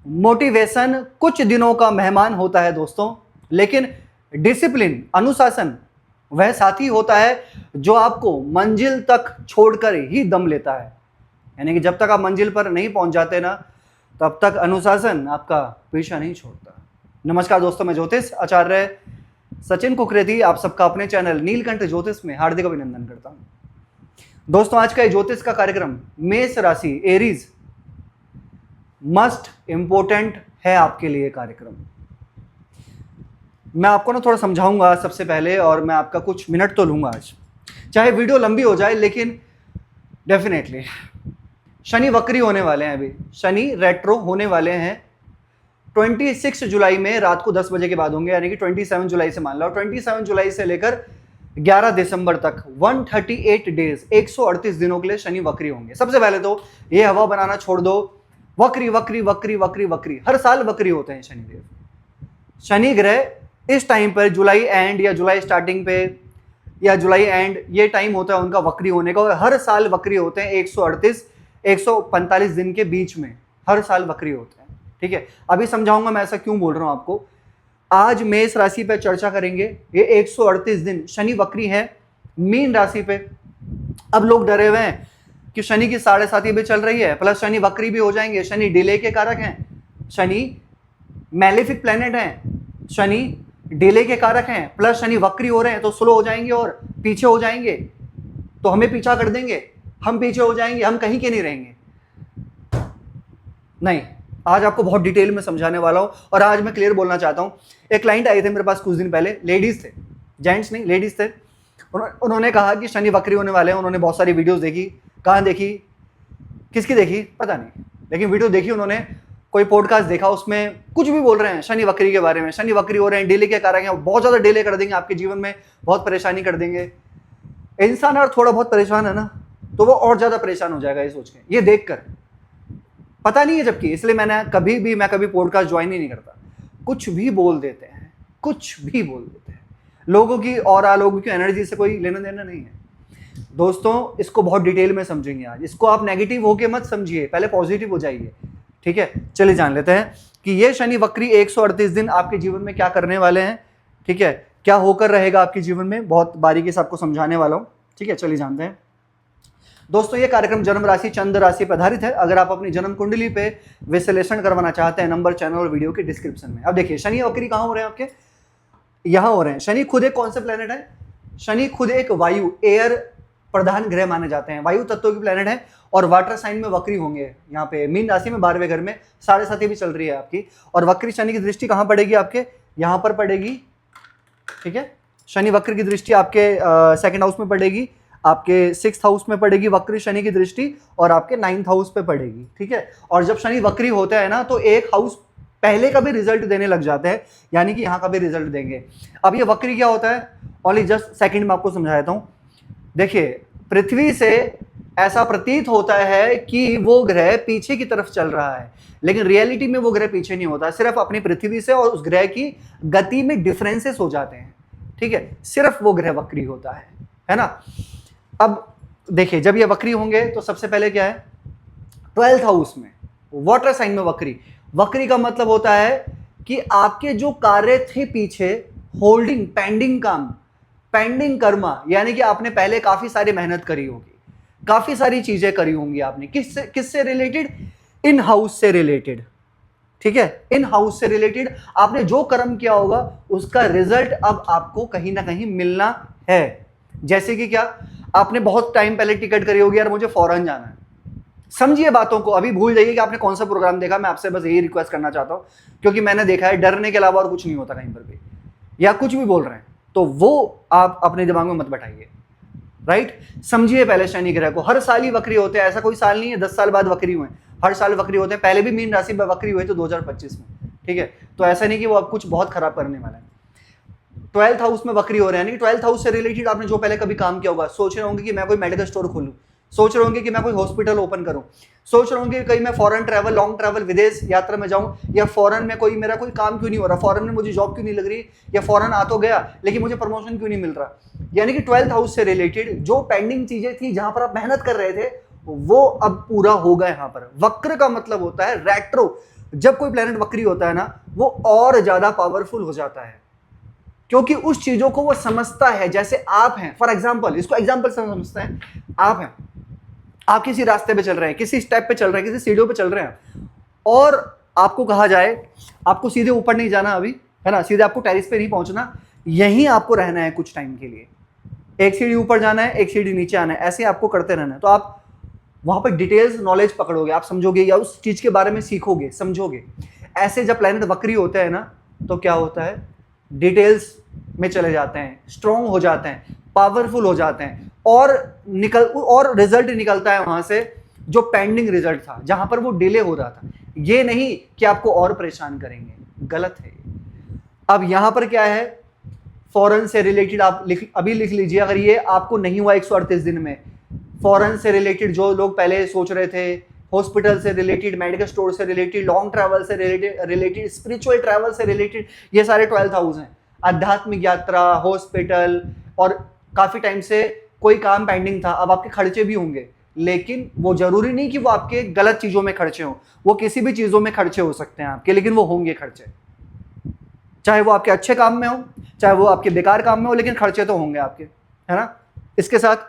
Motivation कुछ दिनों का मेहमान होता है दोस्तों, लेकिन डिसिप्लिन, अनुशासन वह साथी होता है जो आपको मंजिल तक छोड़कर ही दम लेता है। यानी कि जब तक आप मंजिल पर नहीं पहुंच जाते ना, तब तक अनुशासन आपका पीछा नहीं छोड़ता। नमस्कार दोस्तों, मैं ज्योतिष आचार्य सचिन कुकरेती आप सबका अपने चैनल नीलकंठ ज्योतिष में हार्दिक अभिनंदन करता हूं। दोस्तों, आज का ज्योतिष का कार्यक्रम मेष राशि एरीज मस्ट इंपोर्टेंट है आपके लिए कार्यक्रम। मैं आपको ना थोड़ा समझाऊंगा सबसे पहले, और मैं आपका कुछ मिनट तो लूंगा आज, चाहे वीडियो लंबी हो जाए, लेकिन डेफिनेटली शनि वक्री होने वाले हैं। अभी शनि रेट्रो होने वाले हैं 26 जुलाई में रात को 10 बजे के बाद होंगे, यानी कि 27 जुलाई से मान लो, 27 जुलाई से लेकर 11 दिसंबर तक 138 डेज 138 दिनों के लिए शनि वक्री होंगे। सबसे पहले तो ये हवा बनाना छोड़ दो, वक्री वक्री वक्री वक्री वक्री, हर साल वक्री होते हैं शनिदेव। शनि ग्रह इस टाइम पर जुलाई एंड या जुलाई स्टार्टिंग पे या जुलाई एंड, ये टाइम होता है उनका वक्री होने का, और हर साल वक्री होते हैं 138 145 दिन के बीच में, हर साल वक्री होते हैं। ठीक है, अभी समझाऊंगा मैं ऐसा क्यों बोल रहा हूं आपको। आज मेष राशि पे चर्चा करेंगे। ये 138 दिन शनि वक्री है मीन राशि पे। अब लोग डरे हुए हैं कि शनि की 7.5 भी चल रही है, प्लस शनि वक्री भी हो जाएंगे। शनि डिले के कारक हैं, शनि मैलेफिक प्लैनेट हैं, शनि डिले के कारक हैं, प्लस शनि वक्री हो रहे हैं तो स्लो हो जाएंगे और पीछे हो जाएंगे, तो हमें पीछा कर देंगे, हम पीछे हो जाएंगे, हम कहीं के नहीं रहेंगे। नहीं, आज आपको बहुत डिटेल में समझाने वाला हूं, और आज मैं क्लियर बोलना चाहता हूं। एक क्लाइंट आए थे मेरे पास कुछ दिन पहले, लेडीज थे, जेंट्स नहीं, लेडीज थे। उन्होंने कहा कि शनि वक्री होने वाले हैं। उन्होंने बहुत सारी वीडियोस देखी, कहाँ देखी, किसकी देखी पता नहीं, लेकिन वीडियो देखी उन्होंने, कोई पॉडकास्ट देखा, उसमें कुछ भी बोल रहे हैं शनि वक्री के बारे में। शनि वक्री हो रहे हैं, डिले के कारण हैं, बहुत ज्यादा डिले कर देंगे आपके जीवन में, बहुत परेशानी कर देंगे। इंसान अगर थोड़ा बहुत परेशान है ना, तो वो और ज्यादा परेशान हो जाएगा ये सोच के, ये देख कर, पता नहीं है जबकि। इसलिए मैं कभी पॉडकास्ट ज्वाइन ही नहीं करता। कुछ भी बोल देते हैं, कुछ भी बोल देते हैं, लोगों की और लोगों की एनर्जी से कोई लेना देना नहीं है। दोस्तों, इसको बहुत डिटेल में समझेंगे आज। इसको आप नेगेटिव होके मत समझिए, पहले पॉजिटिव हो जाइए। ठीक है, चलिए जान लेते हैं कि ये शनि वक्री 138 दिन आपके जीवन में क्या करने वाले हैं। ठीक है, क्या होकर रहेगा आपके जीवन में, बहुत बारीकी से आपको समझाने वाला हूं। ठीक है, चलिए जानते हैं। दोस्तों, ये कार्यक्रम जन्म राशि चंद्र राशि पर आधारित है। अगर आप अपनी जन्म कुंडली पे विश्लेषण करवाना चाहते हैं, नंबर चैनल और वीडियो के डिस्क्रिप्शन में। अब देखिए, शनि वक्री कहां हो रहे हैं आपके, यहां हो रहे हैं। शनि खुद एक कौन से प्लेनेट है, शनि खुद एक वायु, एयर प्रधान ग्रह माने जाते हैं, वायु तत्व की प्लेनेट है, और वाटर साइन में वक्री होंगे। यहाँ पे मीन राशि में 12वें घर में 7.5 भी चल रही है आपकी, और वक्री शनि की दृष्टि कहाँ पड़ेगी आपके, यहाँ पर पड़ेगी। ठीक है, शनि वक्र की दृष्टि आपके 2nd हाउस में पड़ेगी, आपके 6th हाउस में पड़ेगी वक्री शनि की दृष्टि, और आपके 9th हाउस पे पड़ेगी। ठीक है, और जब शनि वक्री होता है ना, तो एक हाउस पहले का भी रिजल्ट देने लग जाते हैं, यानी कि यहाँ का भी रिजल्ट देंगे। अब ये वक्री क्या होता है, ओनली जस्ट सेकंड में आपको समझा देता हूँ। देखिए, पृथ्वी से ऐसा प्रतीत होता है कि वो ग्रह पीछे की तरफ चल रहा है, लेकिन रियलिटी में वो ग्रह पीछे नहीं होता। सिर्फ अपनी पृथ्वी से और उस ग्रह की गति में डिफरेंसेस हो जाते हैं। ठीक है, सिर्फ वो ग्रह वक्री होता है ना। अब देखिए, जब ये वक्री होंगे तो सबसे पहले क्या है, 12th हाउस में वाटर साइन में वक्री। वक्री का मतलब होता है कि आपके जो कार्य थे पीछे, होल्डिंग, पेंडिंग काम, पेंडिंग कर्मा, यानी कि आपने पहले काफी सारी मेहनत करी होगी, काफी सारी चीजें करी होंगी आपने, किससे रिलेटेड, इन हाउस से रिलेटेड। ठीक है, इन हाउस से रिलेटेड आपने जो कर्म किया होगा, उसका रिजल्ट अब आपको कहीं ना कहीं मिलना है। जैसे कि क्या, आपने बहुत टाइम पहले टिकट करी होगी, यार मुझे फॉरेन जाना है। समझिए बातों को, अभी भूल जाइए कि आपने कौन सा प्रोग्राम देखा। मैं आपसे बस यही रिक्वेस्ट करना चाहता हूं, क्योंकि मैंने देखा है डरने के अलावा और कुछ नहीं होता कहीं पर भी, या कुछ भी बोल रहे हैं तो वो आप अपने दिमाग में मत बैठाइए। राइट, समझिए पहले शनि ग्रह को। हर साल ही वक्री होते हैं, ऐसा कोई साल नहीं है 10 साल बाद वक्री हुए, हर साल वक्री होते हैं। पहले भी मीन राशि में वक्री हुए थे 2025 में। ठीक है, तो ऐसा नहीं कि वो अब कुछ बहुत खराब करने वाला है। 12th हाउस में वक्री हो रहे हैं, यानी 12th हाउस से रिलेटेड आपने जो पहले कभी काम किया होगा, सोच रहे होंगे कि मैं कोई मेडिकल स्टोर खोलूं, सोच रहे होंगे कि मैं कोई हॉस्पिटल ओपन करूं, सोच रहे होंगे कहीं मैं फॉरेन ट्रैवल, लॉन्ग ट्रैवल, विदेश यात्रा में जाऊं, या फॉरेन में कोई मेरा कोई काम क्यों नहीं हो रहा, फॉरेन में मुझे जॉब क्यों नहीं लग रही, या फॉरेन आ तो गया लेकिन मुझे प्रमोशन क्यों नहीं मिल रहा। यानी कि 12th हाउस से रिलेटेड जो पेंडिंग चीजें थी, जहां पर आप मेहनत कर रहे थे, वो अब पूरा होगा। यहाँ पर वक्र का मतलब होता है रेट्रो, जब कोई प्लेनेट वक्री होता है ना, वो और ज्यादा पावरफुल हो जाता है, क्योंकि उस चीजों को वो समझता है। जैसे आप हैं, फॉर एग्जाम्पल, इसको एग्जाम्पल से समझते हैं। आप हैं, आप किसी रास्ते पे चल रहे हैं, किसी स्टेप पे चल रहे हैं, किसी सीढ़ियों पे चल रहे हैं, और आपको कहा जाए आपको सीधे ऊपर नहीं जाना अभी, है ना, सीधे आपको टेरिस पे नहीं पहुंचना, यहीं आपको रहना है कुछ टाइम के लिए, एक सीढ़ी ऊपर जाना है, एक सीढ़ी नीचे आना है, ऐसे आपको करते रहना है। तो आप वहां पर डिटेल्स नॉलेज पकड़ोगे, आप समझोगे या उस चीज के बारे में सीखोगे, समझोगे। ऐसे जब प्लैनेट वक्री होते हैं ना, तो क्या होता है, डिटेल्स में चले जाते हैं, स्ट्रॉन्ग हो जाते हैं, पावरफुल हो जाते हैं, और रिजल्ट निकलता है वहां से जो पेंडिंग रिजल्ट था, जहां पर वो डिले हो रहा था। ये नहीं कि आपको और परेशान करेंगे, गलत है। अब यहां पर क्या है, फॉरेन से रिलेटेड आप अभी लिख लीजिए, अगर ये आपको नहीं हुआ 138 दिन में, फॉरेन से रिलेटेड जो लोग पहले सोच रहे थे, हॉस्पिटल से रिलेटेड, मेडिकल स्टोर से रिलेटेड, लॉन्ग ट्रैवल से रिलेटेड, स्पिरिचुअल ट्रैवल से रिलेटेड, ये सारे 12th हाउस हैं। आध्यात्मिक यात्रा, हॉस्पिटल, और काफी टाइम से कोई काम पेंडिंग था, अब आपके खर्चे भी होंगे, लेकिन वो जरूरी नहीं कि वो आपके गलत चीजों में खर्चे हों, वो किसी भी चीजों में खर्चे हो सकते हैं आपके, लेकिन वो होंगे खर्चे, चाहे वो आपके अच्छे काम में हो, चाहे वो आपके बेकार काम में हो, लेकिन खर्चे तो होंगे आपके, है ना। इसके साथ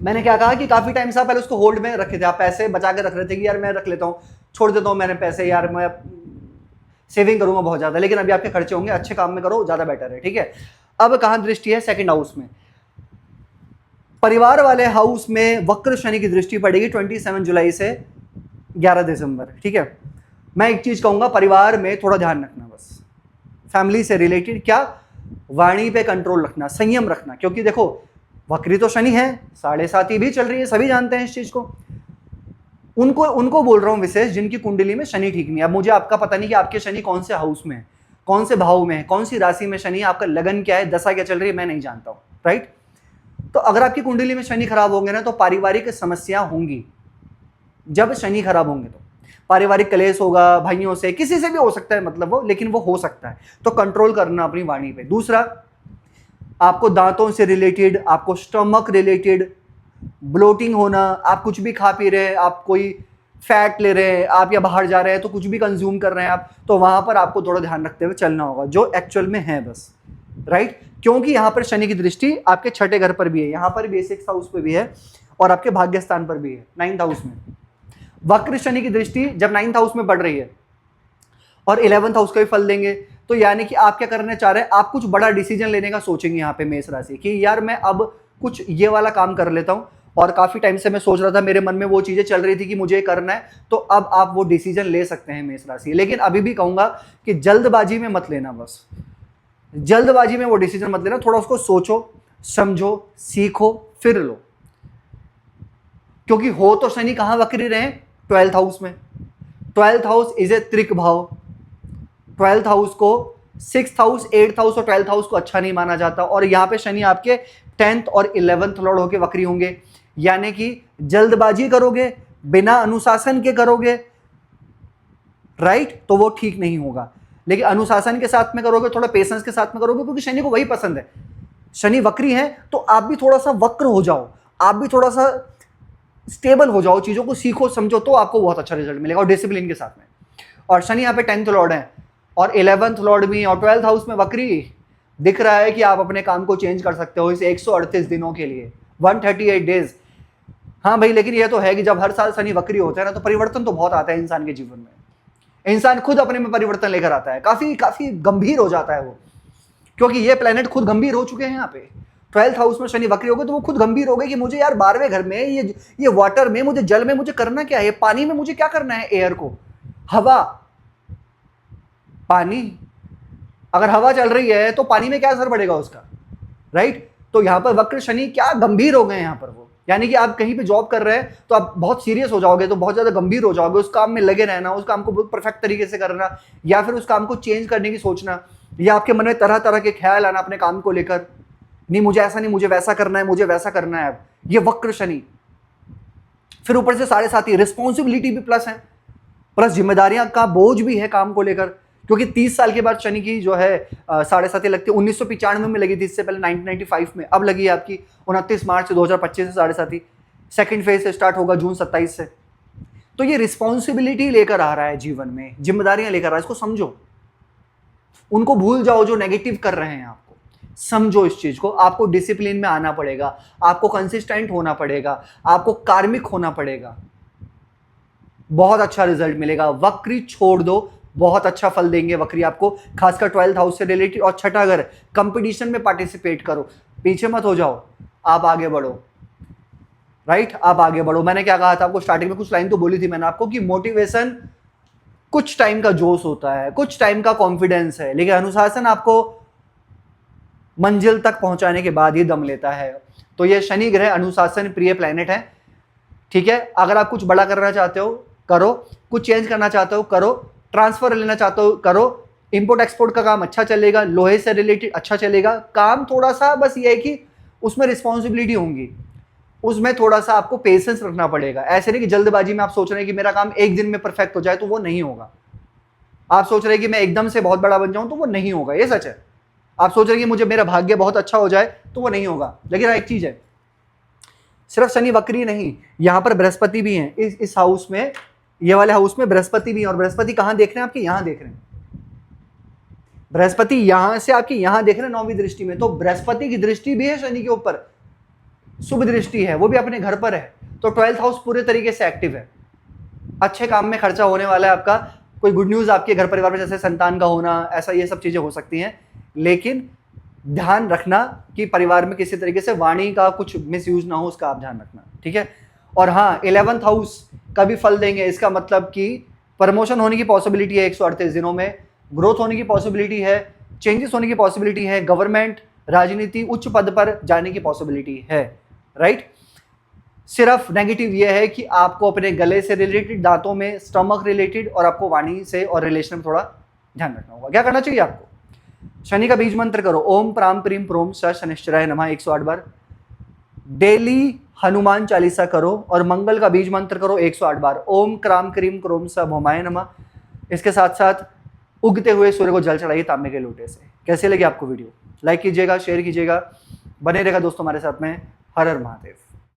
मैंने क्या कहा कि काफी टाइम से आप पहले उसको होल्ड में रखे थे, आप पैसे बचा के रख रहे थे कि यार मैं रख लेता हूँ, छोड़ देता हूँ मैंने पैसे, यार मैं सेविंग करूंगा बहुत ज्यादा, लेकिन अभी आपके खर्चे होंगे, अच्छे काम में करो, ज्यादा बेटर है, ठीक है। अब कहां दृष्टि है, सेकंड हाउस में, परिवार वाले हाउस में वक्र शनि की दृष्टि पड़ेगी 27 जुलाई से 11 दिसंबर, ठीक है। मैं एक चीज कहूंगा, परिवार में थोड़ा ध्यान रखना, बस फैमिली से रिलेटेड, क्या वाणी पे कंट्रोल रखना, संयम रखना, क्योंकि देखो वक्री तो शनि है, 7.5 भी चल रही है, सभी जानते हैं इस चीज को। उनको बोल रहा हूं विशेष, जिनकी कुंडली में शनि ठीक नहीं है। अब मुझे आपका पता नहीं कि आपके शनि कौन से हाउस में है, कौन से भाव में है, कौन सी राशि में शनि है, आपका लगन क्या है, दशा क्या चल रही है, मैं नहीं जानता हूं, राइट। तो अगर आपकी कुंडली में शनि खराब होंगे ना, तो पारिवारिक समस्या होंगी। जब शनि खराब होंगे तो पारिवारिक कलेश होगा, भाइयों से, किसी से भी हो सकता है, मतलब वो, लेकिन वो हो सकता है, तो कंट्रोल करना अपनी वाणी पे। दूसरा, आपको दांतों से रिलेटेड, आपको स्टमक रिलेटेड, ब्लोटिंग होना, आप कुछ भी खा पी रहे हैं, आप कोई फैट ले रहे हैं आप, या बाहर जा रहे हैं तो कुछ भी कंज्यूम कर रहे हैं आप, तो वहां पर आपको थोड़ा ध्यान रखते हुए चलना होगा, जो एक्चुअल में है, बस, राइट। क्योंकि यहां पर शनि की दृष्टि आपके छठे घर पर भी है, यहां पर भी 6th हाउस पे भी है, और आपके भाग्य स्थान पर भी है, 9th हाउस में। वक्र शनि की दृष्टि जब 9th हाउस में बढ़ रही है और 11th हाउस का भी फल देंगे, तो यानी कि आप क्या करने चाह रहे हैं, आप कुछ बड़ा डिसीजन लेने का सोचेंगे यहाँ पे मेष राशि कि यार मैं अब कुछ ये वाला काम कर लेता हूँ, और काफी टाइम से मैं सोच रहा था, मेरे मन में वो चीजें चल रही थी कि मुझे करना है, तो अब आप वो डिसीजन ले सकते हैं मेष राशि। लेकिन अभी भी कहूंगा कि जल्दबाजी में मत लेना, बस जल्दबाजी में वो डिसीजन मत लेना, थोड़ा उसको सोचो, समझो, सीखो, फिर लो। क्योंकि हो तो शनि कहां वक्री रहे, 12th हाउस में। 12th हाउस इज ए त्रिक भाव, 12th हाउस को 6th हाउस, 8th हाउस और 12th हाउस को अच्छा नहीं माना जाता, और यहां पे शनि आपके 10th और 11th लॉर्ड होके वक्री होंगे, यानी कि जल्दबाजी करोगे, बिना अनुशासन के करोगे, राइट, तो वो ठीक नहीं होगा। लेकिन अनुशासन के साथ में करोगे, थोड़ा पेशेंस के साथ में करोगे, क्योंकि शनि को वही पसंद है। शनि वक्री है तो आप भी थोड़ा सा वक्र हो जाओ, आप भी थोड़ा सा स्टेबल हो जाओ, चीजों को सीखो, समझो, तो आपको बहुत अच्छा रिजल्ट मिलेगा, और डिसिप्लिन के साथ में। और शनि यहाँ पे 10th लॉर्ड है, और 11th लॉर्ड भी, और 12th हाउस में वक्री दिख रहा है कि आप अपने काम को चेंज कर सकते हो इस 138 दिनों के लिए, 138 डेज। हाँ भाई, लेकिन ये तो है कि जब हर साल शनि वक्री होता है ना, तो परिवर्तन तो बहुत आता है इंसान के जीवन में, इंसान खुद अपने में परिवर्तन लेकर आता है, काफी काफी गंभीर हो जाता है वो, क्योंकि ये प्लेनेट खुद गंभीर हो चुके हैं यहाँ पे। 12th हाउस में शनि वक्री हो गए तो वो खुद गंभीर हो गए कि मुझे यार 12वें घर में, ये वाटर में, मुझे जल में मुझे करना क्या है, पानी में मुझे क्या करना है, एयर को, हवा, पानी, अगर हवा चल रही है तो पानी में क्या असर पड़ेगा उसका, राइट। तो यहां पर वक्र शनि क्या गंभीर हो गए यहां पर वो, यानी कि आप कहीं पे जॉब कर रहे हैं तो आप बहुत सीरियस हो जाओगे, तो बहुत ज्यादा गंभीर हो जाओगे, उस काम में लगे रहना, उस काम को बहुत परफेक्ट तरीके से करना, या फिर उस काम को चेंज करने की सोचना, या आपके मन में तरह तरह के ख्याल आना अपने काम को लेकर, नहीं मुझे ऐसा नहीं, मुझे वैसा करना है, मुझे वैसा करना है। अब ये वक्र शनि, फिर ऊपर से 7.5 रिस्पॉन्सिबिलिटी भी प्लस है, प्लस जिम्मेदारियां का बोझ भी है काम को लेकर, क्योंकि 30 साल के बाद शनि की जो है 7.5 लगती है। 1995 में लगी थी, इससे पहले 1995 में, अब लगी है आपकी 29 मार्च 2025 से 7.5। सेकेंड फेज से स्टार्ट होगा जून 27 से। तो ये रिस्पॉन्सिबिलिटी लेकर आ रहा है जीवन में, जिम्मेदारियां लेकर आ रहा है, इसको समझो। उनको भूल जाओ जो नेगेटिव कर रहे हैं आपको, समझो इस चीज को। आपको डिसिप्लिन में आना पड़ेगा, आपको कंसिस्टेंट होना पड़ेगा, आपको कार्मिक होना पड़ेगा, बहुत अच्छा रिजल्ट मिलेगा। वक्री छोड़ दो, बहुत अच्छा फल देंगे वक्री आपको, खासकर 12th हाउस से रिलेटेड। और छठा घर, कंपटीशन में पार्टिसिपेट करो, पीछे मत हो जाओ, आप आगे बढ़ो, राइट, आप आगे बढ़ो। मैंने क्या कहा था आपको स्टार्टिंग में, कुछ लाइन तो बोली थी मैंने आपको कि मोटिवेशन कुछ टाइम का जोश होता है, कुछ टाइम का कॉन्फिडेंस है, लेकिन अनुशासन आपको मंजिल तक पहुंचाने के बाद ही दम लेता है। तो ये शनि ग्रह अनुशासन प्रिय प्लैनेट है, ठीक है। अगर आप कुछ बड़ा करना चाहते हो करो, कुछ चेंज करना चाहते हो करो, ट्रांसफर लेना चाहते हो करो, इंपोर्ट एक्सपोर्ट का काम अच्छा चलेगा, लोहे से रिलेटेड अच्छा चलेगा काम। थोड़ा सा बस ये है कि उसमें रिस्पॉन्सिबिलिटी होंगी, उसमें थोड़ा सा आपको पेशेंस रखना पड़ेगा। ऐसे नहीं कि जल्दबाजी में आप सोच रहे हैं कि मेरा काम एक दिन में परफेक्ट हो जाए, तो वो नहीं होगा। आप सोच रहे हैं कि मैं एकदम से बहुत बड़ा बन जाऊं, तो वो नहीं होगा, ये सच है। आप सोच रहे हैं कि मुझे मेरा भाग्य बहुत अच्छा हो जाए, तो वो नहीं होगा। लेकिन एक चीज है, सिर्फ शनि वक्री नहीं, यहां पर बृहस्पति भी है इस हाउस में, ये वाले हाउस में बृहस्पति भी है। और बृहस्पति कहां देख रहे हैं? आपके यहां देख रहे हैं। बृहस्पति यहां से आपकी यहां देख रहे हैं 9वीं दृष्टि में। तो बृहस्पति की दृष्टि भी है शनि के ऊपर, शुभ दृष्टि है, वो भी अपने घर पर है। तो 12th हाउस पूरे तरीके से एक्टिव है, अच्छे काम में खर्चा होने वाला है आपका। कोई गुड न्यूज आपके घर परिवार में, जैसे संतान का होना, ऐसा ये सब चीजें हो सकती हैं। लेकिन ध्यान रखना कि परिवार में किसी तरीके से वाणी का कुछ मिसयूज ना हो, उसका आप ध्यान रखना, ठीक है। और हाँ, 11th हाउस का भी फल देंगे। इसका मतलब कि प्रमोशन होने की पॉसिबिलिटी है 138 दिनों में, ग्रोथ होने की पॉसिबिलिटी है, चेंजेस होने की पॉसिबिलिटी है, गवर्नमेंट, राजनीति, उच्च पद पर जाने की पॉसिबिलिटी है, राइट। सिर्फ नेगेटिव यह है कि आपको अपने गले से रिलेटेड, दांतों में, स्टमक रिलेटेड, और आपको वाणी से और रिलेशन में थोड़ा ध्यान रखना होगा। क्या करना चाहिए आपको? शनि का बीज मंत्र करो, ओम प्राम प्रीम प्रोम स शनिश्चराय नमः 108 बार। डेली हनुमान चालीसा करो, और मंगल का बीज मंत्र करो 108 बार, ओम क्राम क्रीम क्रोम स भौमाय नमः। इसके साथ साथ उगते हुए सूर्य को जल चढ़ाइए तांबे के लोटे से। कैसे लगे आपको वीडियो? लाइक कीजिएगा, शेयर कीजिएगा, बने रहेगा दोस्तों हमारे साथ में। हर हर महादेव।